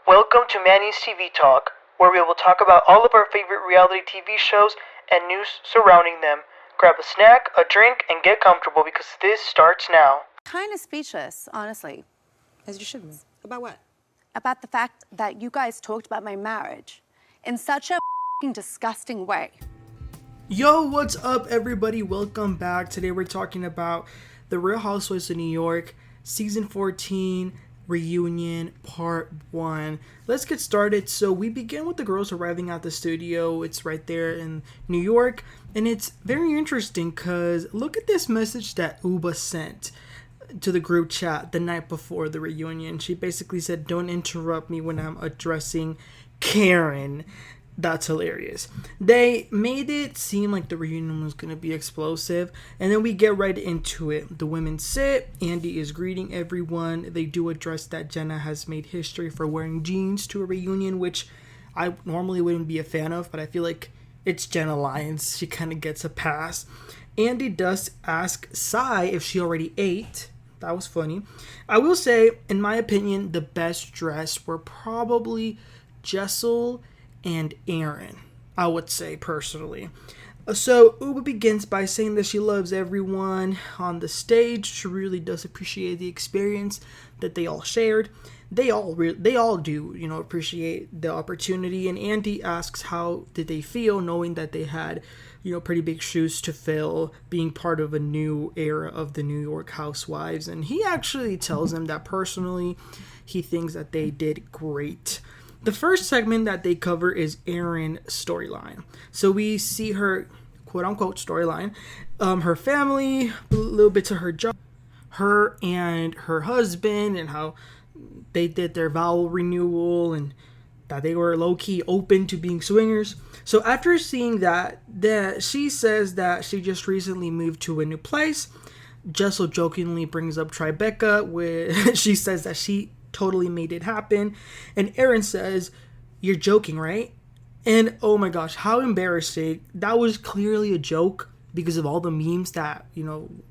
Welcome to Manny's TV Talk, where we will talk about all of our favorite reality TV shows and news surrounding them. Grab a snack, a drink, and get comfortable because this starts now. Kind of speechless, honestly. As you should be. About what? About the fact that you guys talked about my marriage in such a f***ing disgusting way. Yo, what's up, everybody? Welcome back. Today we're talking about The Real Housewives of New York, Season 14, Reunion, Part 1. Let's get started. So we begin with the girls arriving at the studio. It's right there in New York. And it's very interesting because look at this message that Ubah sent to the group chat the night before the reunion. She basically said, "Don't interrupt me when I'm addressing Karen." That's hilarious. They made it seem like the reunion was going to be explosive. And then we get right into it. The women sit. Andy is greeting everyone. They do address that Jenna has made history for wearing jeans to a reunion, which I normally wouldn't be a fan of. But I feel like it's Jenna Lyons. She kind of gets a pass. Andy does ask Sai if she already ate. That was funny. I will say, in my opinion, the best dressed were probably Jessel and Erin, I would say personally. So Uba begins by saying that she loves everyone on the stage. She really does appreciate the experience that they all shared. They all do, appreciate the opportunity. And Andy asks how did they feel knowing that they had, pretty big shoes to fill, being part of a new era of the New York Housewives. And he actually tells them that personally, he thinks that they did great. The first segment that they cover is Erin's storyline. So we see her quote-unquote storyline, her family, a little bit to her job, her and her husband, and how they did their vow renewal and that they were low-key open to being swingers. So after seeing that she says that she just recently moved to a new place. Jessel jokingly brings up Tribeca, where she says that she totally made it happen. And Erin says, "You're joking, right?" And oh my gosh, how embarrassing. That was clearly a joke because of all the memes that,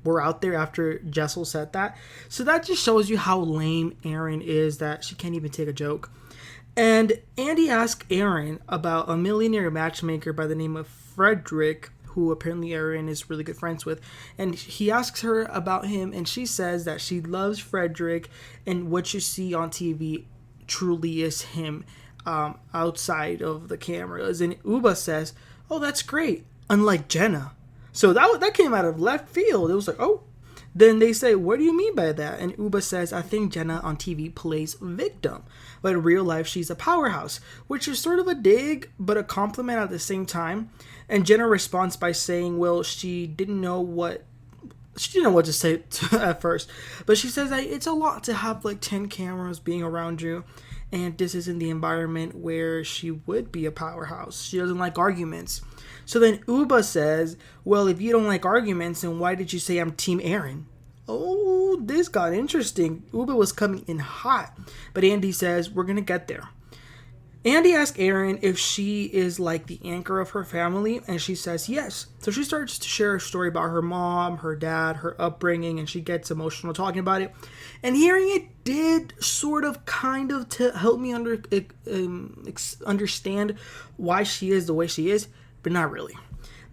were out there after Jessel said that. So that just shows you how lame Erin is, that she can't even take a joke. And Andy asked Erin about a millionaire matchmaker by the name of Frederick, who apparently Erin is really good friends with. And he asks her about him, and she says that she loves Frederick, and what you see on TV truly is him outside of the cameras. And Ubah says, "Oh, that's great, unlike Jenna." So that came out of left field. It was like, oh. Then they say, "What do you mean by that?" And Ubah says, "I think Jenna on TV plays victim, but in real life she's a powerhouse," which is sort of a dig, but a compliment at the same time. And Jenna responds by saying, well, she didn't know what to say at first, but she says that it's a lot to have like 10 cameras being around you, and this isn't the environment where she would be a powerhouse. She doesn't like arguments. So then Ubah says, well, if you don't like arguments, then why did you say I'm Team Erin? Oh, this got interesting. Ubah was coming in hot, but Andy says, we're going to get there. Andy asks Erin if she is like the anchor of her family, and she says yes. So she starts to share a story about her mom, her dad, her upbringing, and she gets emotional talking about it. And hearing it did sort of kind of to help me understand why she is the way she is, but not really.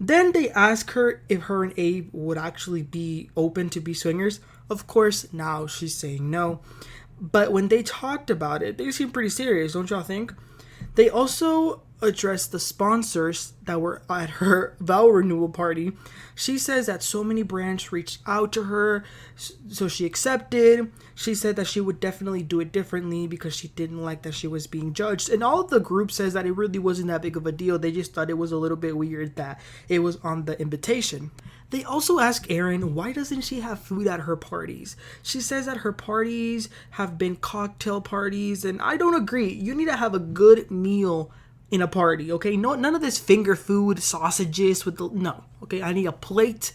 Then they ask her if her and Abe would actually be open to be swingers. Of course, now she's saying no. But when they talked about it, they seemed pretty serious, don't y'all think? They also addressed the sponsors that were at her vow renewal party. She says that so many brands reached out to her, so she accepted. She said that she would definitely do it differently because she didn't like that she was being judged. And all of the group says that it really wasn't that big of a deal. They just thought it was a little bit weird that it was on the invitation. They also ask Erin, why doesn't she have food at her parties? She says that her parties have been cocktail parties, and I don't agree. You need to have a good meal in a party, okay? No, none of this finger food, sausages no, okay? I need a plate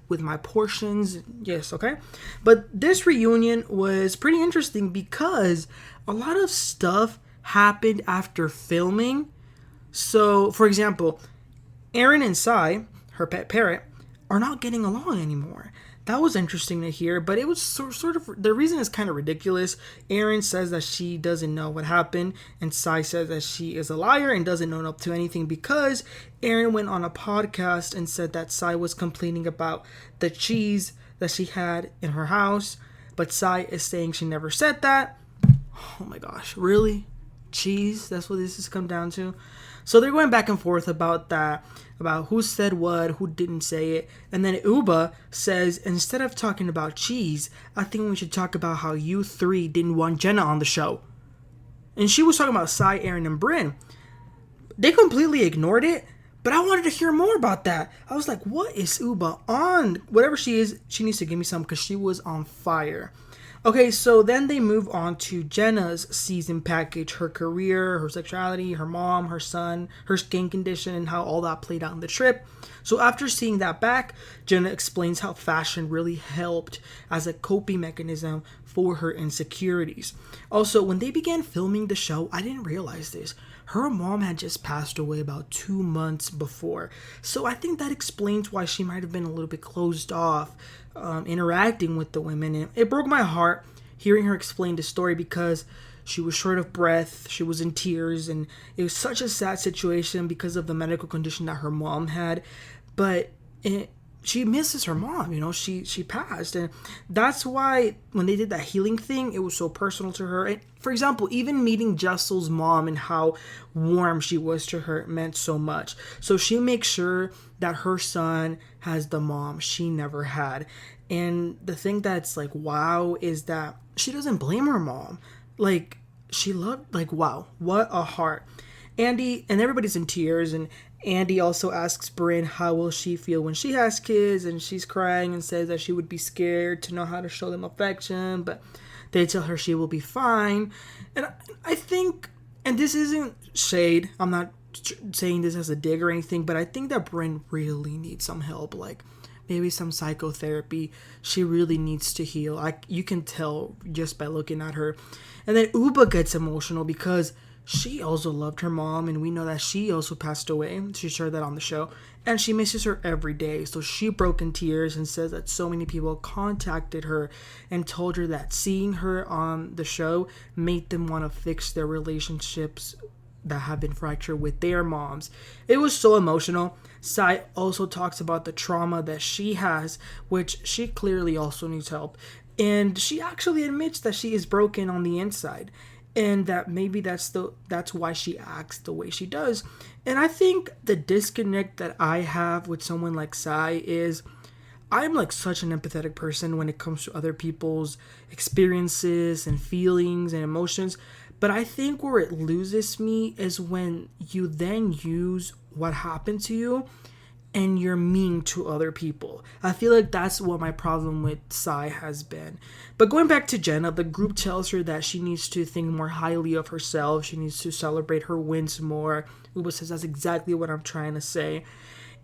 with my portions, yes, okay? But this reunion was pretty interesting because a lot of stuff happened after filming. So, for example, Erin and Sai, her pet parrot, are not getting along anymore. that was interesting to hear, but it was sort of, the reason is kind of ridiculous. Erin says that she doesn't know what happened, and Sai says that she is a liar and doesn't own up to anything because Erin went on a podcast and said that Sai was complaining about the cheese that she had in her house, but Sai is saying she never said that. Oh my gosh, really? Cheese? That's what this has come down to? So they're going back and forth about that, about who said what, who didn't say it. And then Ubah says, instead of talking about cheese, I think we should talk about how you three didn't want Jenna on the show. And she was talking about Sai, Erin, and Brynn. They completely ignored it, but I wanted to hear more about that. I was like, what is Ubah on? Whatever she is, she needs to give me some because she was on fire. Okay, so then they move on to Jenna's season package, her career, her sexuality, her mom, her son, her skin condition, and how all that played out on the trip. So after seeing that back, Jenna explains how fashion really helped as a coping mechanism for her insecurities. Also, when they began filming the show, I didn't realize this. Her mom had just passed away about 2 months before. So I think that explains why she might have been a little bit closed off interacting with the women. And it broke my heart hearing her explain the story because she was short of breath, she was in tears, and it was such a sad situation because of the medical condition that her mom had. But she misses her mom, you know, she passed, and that's why when they did that healing thing, it was so personal to her. And for example, even meeting Jessel's mom and how warm she was to her meant so much. So she makes sure that her son has the mom she never had. And the thing that's like wow is that she doesn't blame her mom. Like, she loved, like, wow, what a heart. Andy, and everybody's in tears, and Andy also asks Brynn how will she feel when she has kids, and she's crying and says that she would be scared to know how to show them affection, but they tell her she will be fine. And I think, and this isn't shade, I'm not saying this as a dig or anything, but I think that Brynn really needs some help, like maybe some psychotherapy. She really needs to heal. You can tell just by looking at her. And then Ubah gets emotional because she also loved her mom, and we know that she also passed away. She shared that on the show, and she misses her every day. So she broke in tears and says that so many people contacted her and told her that seeing her on the show made them want to fix their relationships that have been fractured with their moms. It was so emotional. Sai also talks about the trauma that she has, which she clearly also needs help. And she actually admits that she is broken on the inside, and that maybe that's why she acts the way she does. And I think the disconnect that I have with someone like Sai is I'm like such an empathetic person when it comes to other people's experiences and feelings and emotions. But I think where it loses me is when you then use what happened to you and you're mean to other people. I feel like that's what my problem with Sai has been. But going back to Jenna, the group tells her that she needs to think more highly of herself. She needs to celebrate her wins more. Uba says that's exactly what I'm trying to say.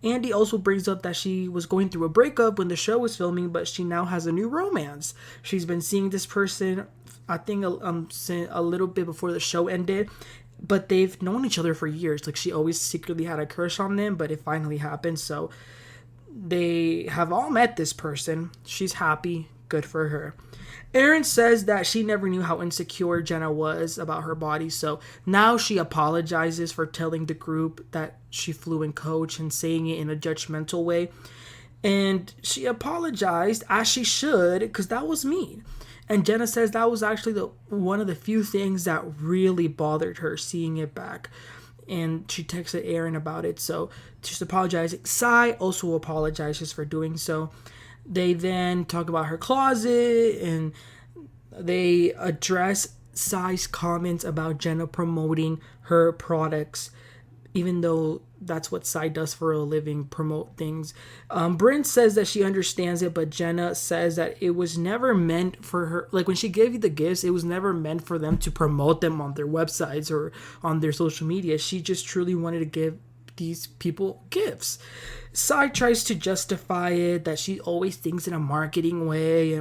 Andy also brings up that she was going through a breakup when the show was filming, but she now has a new romance. She's been seeing this person, I think, a little bit before the show ended, but they've known each other for years. Like, she always secretly had a crush on them, but it finally happened. So they have all met this person. She's happy. Good for her. Erin says that she never knew how insecure Jenna was about her body, so now she apologizes for telling the group that she flew in coach and saying it in a judgmental way. And she apologized, as she should, because that was mean. And Jenna says that was actually one of the few things that really bothered her, seeing it back. And she texted Erin about it, so she's apologizing. Sai also apologizes for doing so. They then talk about her closet, and they address Sai's comments about Jenna promoting her products, even though that's what Sai does for a living, promote things. Brynn says that she understands it, but Jenna says that it was never meant for her. Like, when she gave you the gifts, it was never meant for them to promote them on their websites or on their social media. She just truly wanted to give these people gifts. Sai tries to justify it, that she always thinks in a marketing way,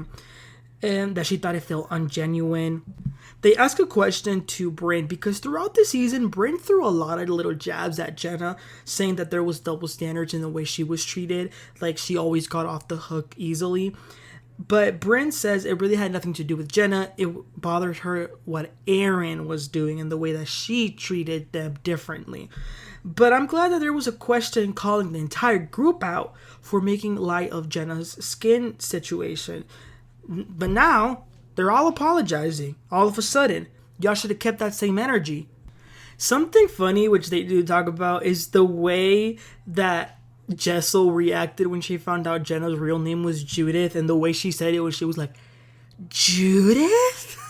and that she thought it felt ungenuine. They ask a question to Brynn because throughout the season, Brynn threw a lot of little jabs at Jenna, saying that there was double standards in the way she was treated, like she always got off the hook easily. But Brynn says it really had nothing to do with Jenna. It bothered her what Erin was doing and the way that she treated them differently. But I'm glad that there was a question calling the entire group out for making light of Jenna's skin situation. But now, they're all apologizing. All of a sudden. Y'all should have kept that same energy. Something funny, which they do talk about, is the way that Jessel reacted when she found out Jenna's real name was Judith, and the way she said it was, she was like, Judith?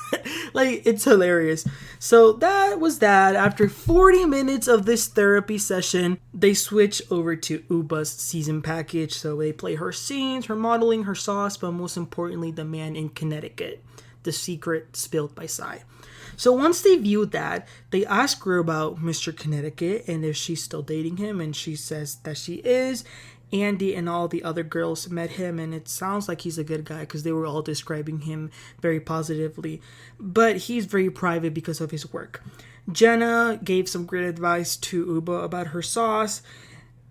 Like, it's hilarious. So that was that. After 40 minutes of this therapy session, they switch over to Ubah's season package. So they play her scenes, her modeling, her sauce, but most importantly, the man in Conneticut, the secret spilled by Sai. So once they viewed that, they ask her about Mr. Conneticut and if she's still dating him, and she says that she is. Andy and all the other girls met him, and it sounds like he's a good guy because they were all describing him very positively. But he's very private because of his work. Jenna gave some great advice to Ubah about her sauce.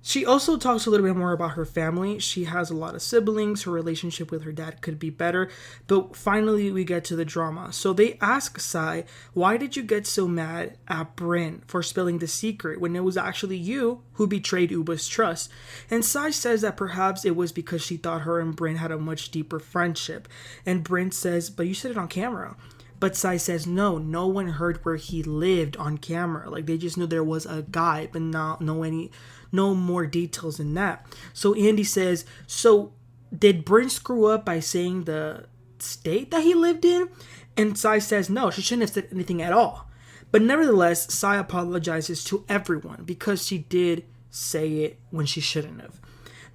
She also talks a little bit more about her family. She has a lot of siblings. Her relationship with her dad could be better. But finally, we get to the drama. So they ask Sai, why did you get so mad at Brynn for spilling the secret when it was actually you who betrayed Ubah's trust? And Sai says that perhaps it was because she thought her and Brynn had a much deeper friendship. And Brynn says, but you said it on camera. But Sai says, no one heard where he lived on camera. Like, they just knew there was a guy, but no more details than that. So Andy says, so did Brynn screw up by saying the state that he lived in? And Sai says, no, she shouldn't have said anything at all. But nevertheless, Sai apologizes to everyone because she did say it when she shouldn't have.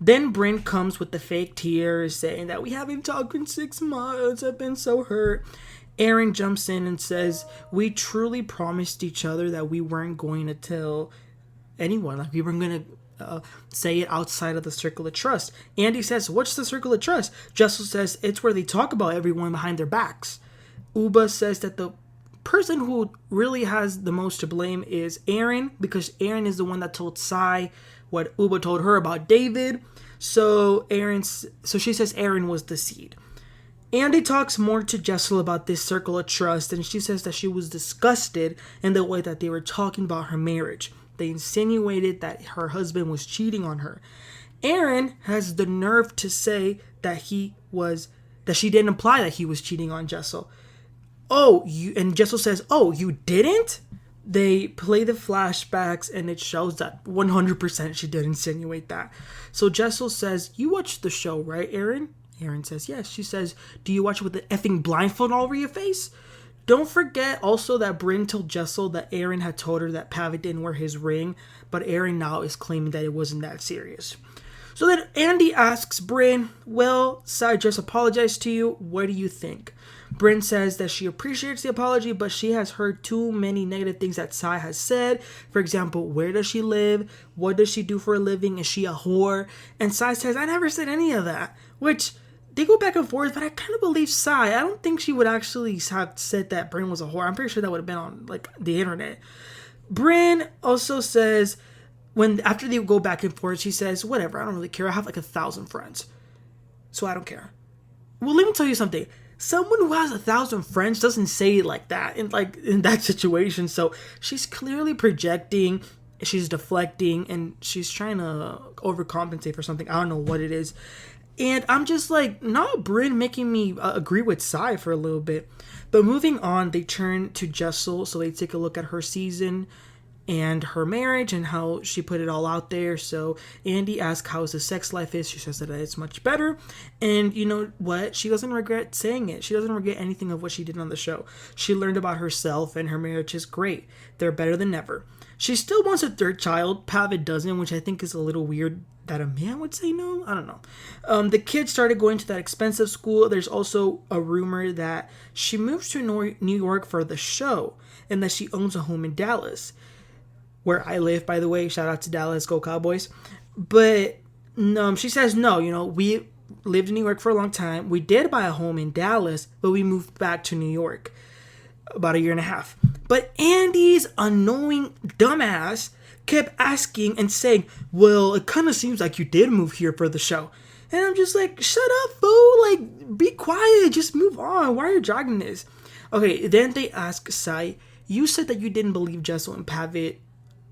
Then Brynn comes with the fake tears saying that we haven't talked in 6 months. I've been so hurt. Erin jumps in and says, we truly promised each other that we weren't going to tell anyone. Like, we weren't going to say it outside of the circle of trust. Andy says, what's the circle of trust? Jessel says, it's where they talk about everyone behind their backs. Ubah says that the person who really has the most to blame is Erin, because Erin is the one that told Sai what Ubah told her about David. So she says Erin was the seed. Andy talks more to Jessel about this circle of trust, and she says that she was disgusted in the way that they were talking about her marriage. They insinuated that her husband was cheating on her. Erin has the nerve to say that she didn't imply that he was cheating on Jessel. And Jessel says, oh, you didn't? They play the flashbacks and it shows that 100% she did insinuate that. So Jessel says, you watched the show, right, Erin? Erin says, yes. She says, do you watch it with the effing blindfold all over your face? Don't forget also that Brynn told Jessel that Erin had told her that Pavit didn't wear his ring, but Erin now is claiming that it wasn't that serious. So then Andy asks Brynn, well, Sai just apologized to you. What do you think? Brynn says that she appreciates the apology, but she has heard too many negative things that Sai has said. For example, where does she live? What does she do for a living? Is she a whore? And Sai says, I never said any of that, which they go back and forth, but I kind of believe Sai. I don't think she would actually have said that Brynn was a whore. I'm pretty sure that would have been on the internet. Brynn also says, after they go back and forth, she says, whatever, I don't really care. I have 1,000 friends, so I don't care. Well, let me tell you something. Someone who has 1,000 friends doesn't say it like that in that situation. So she's clearly projecting, she's deflecting, and she's trying to overcompensate for something. I don't know what it is. And I'm just not Brynn making me agree with Sai for a little bit. But moving on, they turn to Jessel. So they take a look at her season and her marriage and how she put it all out there. So Andy asks how the sex life is. She says that it's much better. And you know what? She doesn't regret saying it. She doesn't regret anything of what she did on the show. She learned about herself and her marriage is great. They're better than ever. She still wants a 3rd child. Pavit doesn't, which I think is a little weird that a man would say no. I don't know. The kids started going to that expensive school. There's also a rumor that she moves to New York for the show and that she owns a home in Dallas, where I live, by the way. Shout out to Dallas, go Cowboys. But she says no. We lived in New York for a long time. We did buy a home in Dallas, but we moved back to New York. about a year and a half. But Andy's annoying dumbass kept asking and saying, well, it kind of seems like you did move here for the show. And I'm just like, shut up, fool. Like, be quiet. Just move on. Why are you dragging this? Okay, then they ask Sai, you said that you didn't believe Jessel and Pavit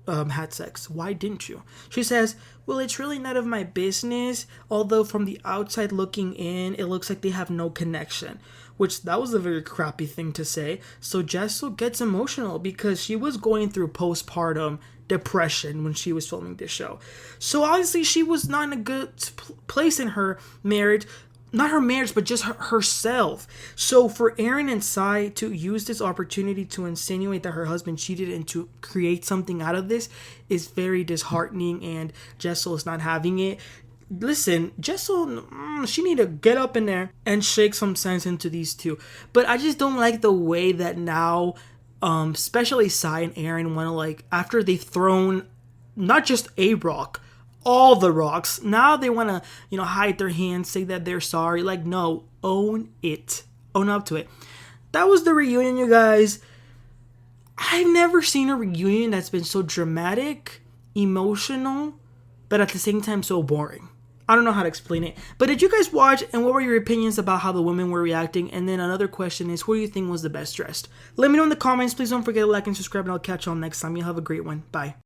had sex. Why didn't you? She says, well, it's really none of my business. Although from the outside looking in, it looks like they have no connection. Which, that was a very crappy thing to say. So Jessel gets emotional because she was going through postpartum depression when she was filming this show. So obviously she was not in a good place in her marriage. Not her marriage, but just herself. So for Erin and Sai to use this opportunity to insinuate that her husband cheated and to create something out of this is very disheartening, and Jessel is not having it. Listen, Jessel, she need to get up in there and shake some sense into these two. But I just don't like the way that now, especially Sai and Erin want to, like, after they've thrown not just a rock, all the rocks, now they want to, hide their hands, say that they're sorry. Like, no, own it. Own up to it. That was the reunion, you guys. I've never seen a reunion that's been so dramatic, emotional, but at the same time so boring. I don't know how to explain it. But did you guys watch, and what were your opinions about how the women were reacting? And then another question is, who do you think was the best dressed? Let me know in the comments. Please don't forget to like and subscribe, and I'll catch y'all next time. You have a great one. Bye.